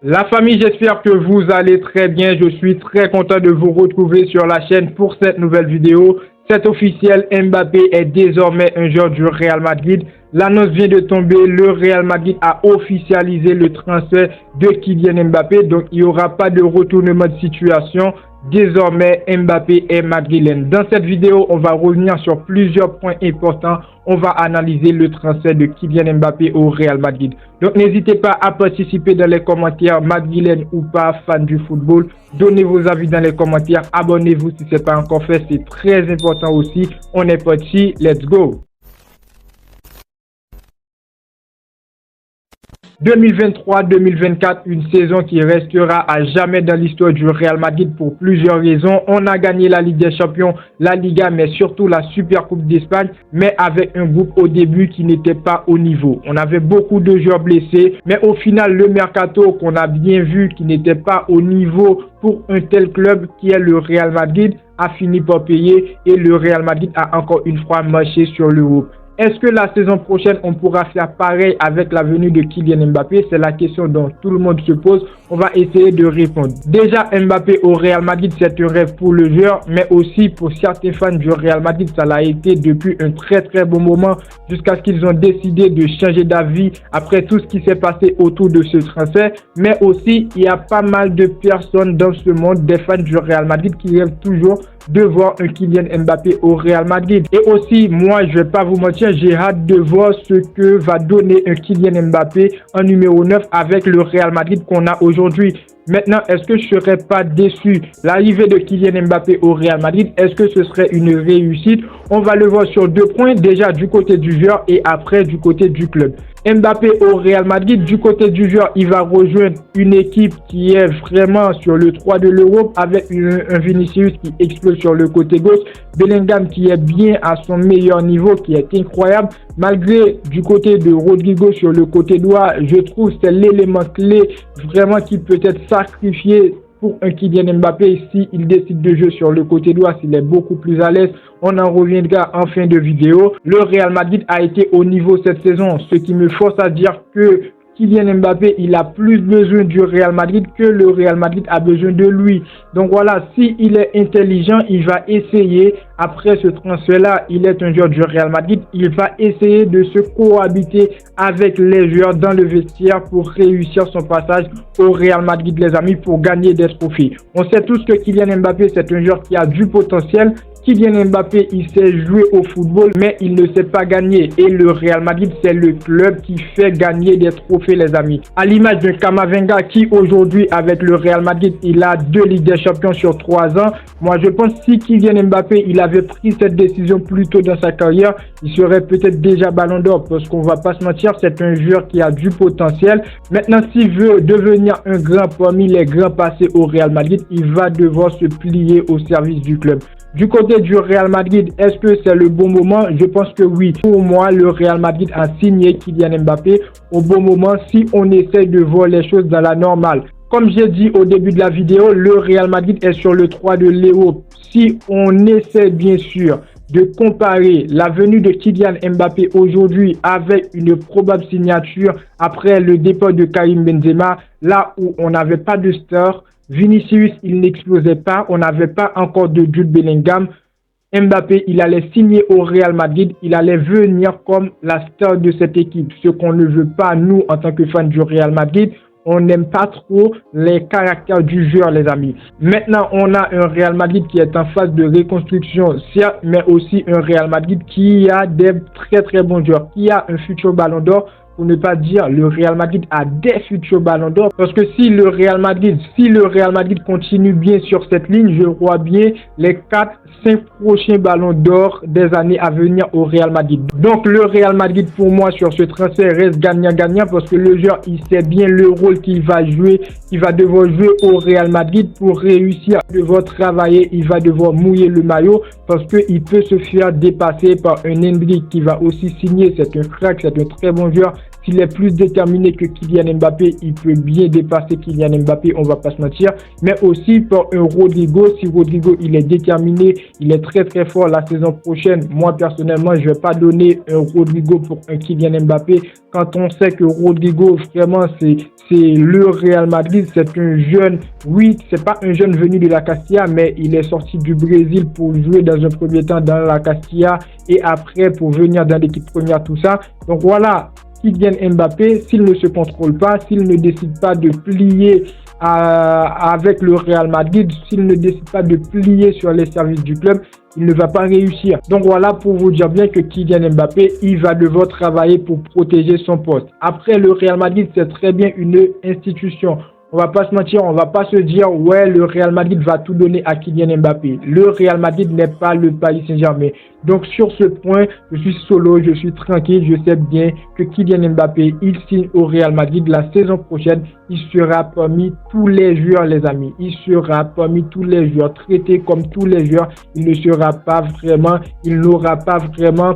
La famille, j'espère que vous allez très bien. Je suis très content de vous retrouver sur la chaîne pour cette nouvelle vidéo. C'est officiel, Mbappé est désormais un joueur du Real Madrid. L'annonce vient de tomber, le Real Madrid a officialisé le transfert de Kylian Mbappé. Donc il n'y aura pas de retournement de situation. Désormais, Mbappé est madrilène. Dans cette vidéo, on va revenir sur plusieurs points importants. On va analyser le transfert de Kylian Mbappé au Real Madrid. Donc n'hésitez pas à participer dans les commentaires, madrilène ou pas, fan du football. Donnez vos avis dans les commentaires. Abonnez-vous si ce n'est pas encore fait, c'est très important aussi. On est parti, let's go! 2023-2024, une saison qui restera à jamais dans l'histoire du Real Madrid pour plusieurs raisons. On a gagné la Ligue des Champions, la Liga, mais surtout la Super Coupe d'Espagne, mais avec un groupe au début qui n'était pas au niveau. On avait beaucoup de joueurs blessés, mais au final, le mercato qu'on a bien vu qui n'était pas au niveau pour un tel club qui est le Real Madrid a fini par payer et le Real Madrid a encore une fois marché sur l'Europe. Est-ce que la saison prochaine, on pourra faire pareil avec la venue de Kylian Mbappé? C'est la question dont tout le monde se pose. On va essayer de répondre. Déjà, Mbappé au Real Madrid, c'est un rêve pour le joueur, mais aussi pour certains fans du Real Madrid, ça l'a été depuis un très bon moment jusqu'à ce qu'ils ont décidé de changer d'avis après tout ce qui s'est passé autour de ce transfert. Mais aussi, il y a pas mal de personnes dans ce monde, des fans du Real Madrid qui rêvent toujours de voir un Kylian Mbappé au Real Madrid. Et aussi, moi, je vais pas vous mentir, j'ai hâte de voir ce que va donner un Kylian Mbappé en numéro 9 avec le Real Madrid qu'on a aujourd'hui. Maintenant, est-ce que je ne serais pas déçu? L'arrivée de Kylian Mbappé au Real Madrid, est-ce que ce serait une réussite? On va le voir sur deux points, déjà du côté du joueur et après du côté du club. Mbappé au Real Madrid, du côté du joueur, il va rejoindre une équipe qui est vraiment sur le 3 de l'Europe avec un Vinicius qui explose sur le côté gauche, Bellingham qui est bien à son meilleur niveau, qui est incroyable, malgré du côté de Rodrigo sur le côté droit, je trouve que c'est l'élément clé vraiment qui peut être sacrifié pour un Kylian Mbappé s'il décide de jouer sur le côté droit, s'il est beaucoup plus à l'aise. On en reviendra en fin de vidéo. Le Real Madrid a été au niveau cette saison, ce qui me force à dire que Kylian Mbappé, il a plus besoin du Real Madrid que le Real Madrid a besoin de lui. Donc voilà, s'il est intelligent, il va essayer, après ce transfert-là, il est un joueur du Real Madrid, il va essayer de se cohabiter avec les joueurs dans le vestiaire pour réussir son passage au Real Madrid, les amis, pour gagner des trophées. On sait tous que Kylian Mbappé, c'est un joueur qui a du potentiel. Kylian Mbappé, il sait jouer au football, mais il ne sait pas gagner. Et le Real Madrid, c'est le club qui fait gagner des trophées, les amis. À l'image de Camavinga, qui aujourd'hui, avec le Real Madrid, il a 2 Ligues des Champions sur 3 ans. Moi, je pense que si Kylian Mbappé, il avait pris cette décision plus tôt dans sa carrière, il serait peut-être déjà Ballon d'Or. Parce qu'on va pas se mentir, c'est un joueur qui a du potentiel. Maintenant, s'il veut devenir un grand parmi les grands passés au Real Madrid, il va devoir se plier au service du club. Du côté du Real Madrid, est-ce que c'est le bon moment? Je pense que oui. Pour moi, le Real Madrid a signé Kylian Mbappé au bon moment si on essaie de voir les choses dans la normale. Comme j'ai dit au début de la vidéo, le Real Madrid est sur le 3 de l'Europe. Si on essaie bien sûr de comparer la venue de Kylian Mbappé aujourd'hui avec une probable signature après le départ de Karim Benzema, là où on n'avait pas de star, Vinicius, il n'explosait pas, on n'avait pas encore de Jude Bellingham. Mbappé, il allait signer au Real Madrid, il allait venir comme la star de cette équipe. Ce qu'on ne veut pas, nous, en tant que fans du Real Madrid, on n'aime pas trop les caractères du joueur, les amis. Maintenant, on a un Real Madrid qui est en phase de reconstruction, certes, mais aussi un Real Madrid qui a des très bons joueurs, qui a un futur Ballon d'Or. Pour ne pas dire, le Real Madrid a des futurs ballons d'or. Parce que si le Real Madrid continue bien sur cette ligne, je vois bien les 4-5 prochains ballons d'or des années à venir au Real Madrid. Donc le Real Madrid, pour moi, sur ce transfert reste gagnant-gagnant parce que le joueur, il sait bien le rôle qu'il va jouer. Il va devoir jouer au Real Madrid pour réussir. Il va devoir travailler, il va devoir mouiller le maillot parce qu'il peut se faire dépasser par un Endrick qui va aussi signer. C'est un crack, c'est un très bon joueur. s'il est plus déterminé que Kylian Mbappé, il peut bien dépasser Kylian Mbappé, on va pas se mentir. Mais aussi pour un Rodrygo, si Rodrygo il est déterminé, il est très très fort la saison prochaine. Moi personnellement, je vais pas donner un Rodrygo pour un Kylian Mbappé quand on sait que Rodrygo vraiment c'est le Real Madrid, c'est un jeune, oui, c'est pas un jeune venu de la Castilla, mais il est sorti du Brésil pour jouer dans un premier temps dans la Castilla et après pour venir dans l'équipe première, tout ça. Donc voilà, Kylian Mbappé, s'il ne se contrôle pas, s'il ne décide pas de plier avec le Real Madrid, s'il ne décide pas de plier sur les services du club, il ne va pas réussir. Donc voilà pour vous dire bien que Kylian Mbappé, il va devoir travailler pour protéger son poste. Après, le Real Madrid, c'est très bien une institution. On va pas se mentir, on va pas se dire ouais, le Real Madrid va tout donner à Kylian Mbappé. Le Real Madrid n'est pas le Paris Saint-Germain. Donc sur ce point, je suis solo, je suis tranquille, je sais bien que Kylian Mbappé, il signe au Real Madrid la saison prochaine. Il sera parmi tous les joueurs, les amis. Il sera parmi tous les joueurs, traité comme tous les joueurs. Il ne sera pas vraiment, il n'aura pas vraiment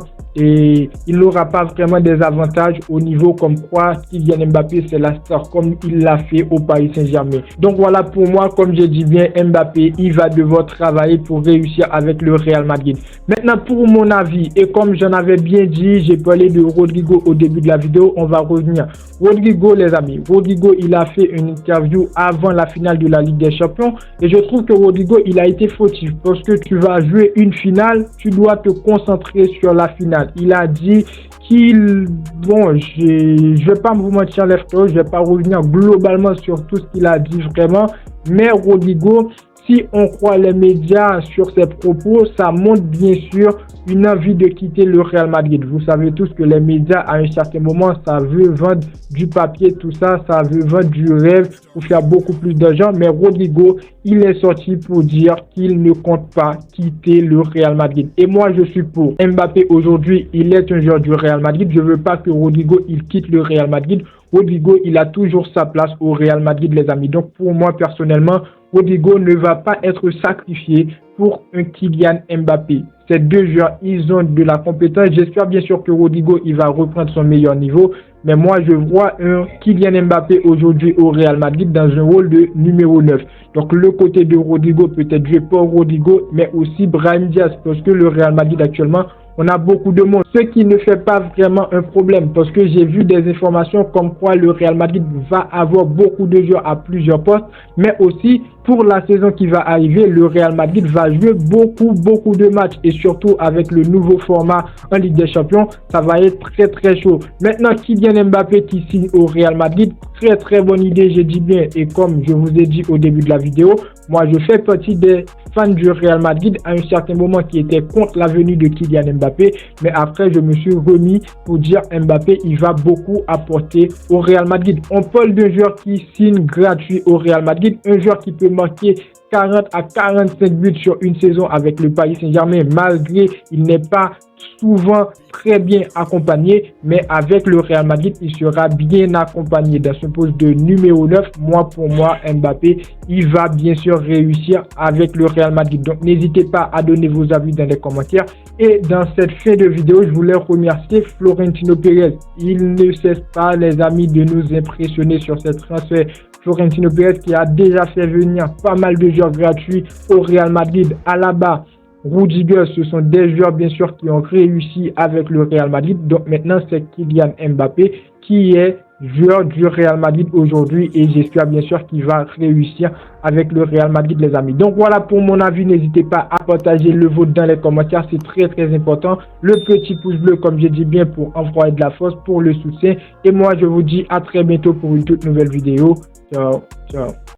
des avantages au niveau comme quoi Kylian Mbappé c'est la star comme il l'a fait au Paris Saint-Germain. Donc voilà pour moi, comme j'ai dit bien, Mbappé, il va devoir travailler pour réussir avec le Real Madrid. Maintenant pour mon avis, et comme j'en avais bien dit, j'ai parlé de Rodrygo au début de la vidéo, on va revenir. Rodrygo les amis, Rodrygo il a fait une interview avant la finale de la Ligue des Champions et je trouve que Rodrygo il a été fautif parce que tu vas jouer une finale, tu dois te concentrer sur la finale. Il a dit qu'il, bon, je vais pas vous mentir les frères, je vais pas revenir globalement sur tout ce qu'il a dit vraiment, mais Rodrygo, si on croit les médias sur ses propos, ça montre bien sûr une envie de quitter le Real Madrid. Vous savez tous que les médias, à un certain moment, ça veut vendre du papier, tout ça, ça veut vendre du rêve pour faire beaucoup plus d'argent. Mais Rodrygo, il est sorti pour dire qu'il ne compte pas quitter le Real Madrid. Et moi, je suis pour. Mbappé, aujourd'hui, il est un joueur du Real Madrid. Je ne veux pas que Rodrygo, il quitte le Real Madrid. Rodrygo, il a toujours sa place au Real Madrid, les amis. Donc, pour moi, personnellement, Rodrygo ne va pas être sacrifié pour un Kylian Mbappé. Ces deux joueurs, ils ont de la compétence. J'espère bien sûr que Rodrygo, il va reprendre son meilleur niveau. Mais moi, je vois un Kylian Mbappé aujourd'hui au Real Madrid dans un rôle de numéro 9. Donc, le côté de Rodrygo, peut-être joué pour Rodrygo, mais aussi Brahim Diaz. Parce que le Real Madrid, actuellement, on a beaucoup de monde. Ce qui ne fait pas vraiment un problème. Parce que j'ai vu des informations comme quoi le Real Madrid va avoir beaucoup de joueurs à plusieurs postes. Mais aussi, pour la saison qui va arriver, le Real Madrid va jouer beaucoup de matchs. Et surtout avec le nouveau format en Ligue des Champions, ça va être très chaud. Maintenant, Kylian Mbappé qui signe au Real Madrid, très bonne idée, je dis bien. Et comme je vous ai dit au début de la vidéo, moi je fais partie des fans du Real Madrid à un certain moment qui était contre la venue de Kylian Mbappé. Mais après, je me suis remis pour dire Mbappé, il va beaucoup apporter au Real Madrid. On parle d'un joueur qui signe gratuit au Real Madrid, un joueur qui peut marquer 40 à 45 buts sur une saison avec le Paris Saint-Germain, malgré il n'est pas souvent très bien accompagné, mais avec le Real Madrid, il sera bien accompagné dans ce poste de numéro 9. Pour moi, Mbappé, il va bien sûr réussir avec le Real Madrid. Donc, n'hésitez pas à donner vos avis dans les commentaires. Et dans cette fin de vidéo, je voulais remercier Florentino Pérez. Il ne cesse pas, les amis, de nous impressionner sur cette transfert. Florentino Pérez qui a déjà fait venir pas mal de joueurs gratuits au Real Madrid. Alaba, Rudiger, ce sont des joueurs bien sûr qui ont réussi avec le Real Madrid. Donc maintenant, c'est Kylian Mbappé qui est joueur du Real Madrid aujourd'hui et j'espère bien sûr qu'il va réussir avec le Real Madrid, les amis. Donc voilà pour mon avis, n'hésitez pas à partager le vôtre dans les commentaires, c'est très important. Le petit pouce bleu comme j'ai dit bien pour envoyer de la force, pour le soutien. Et moi je vous dis à très bientôt pour une toute nouvelle vidéo. Ciao.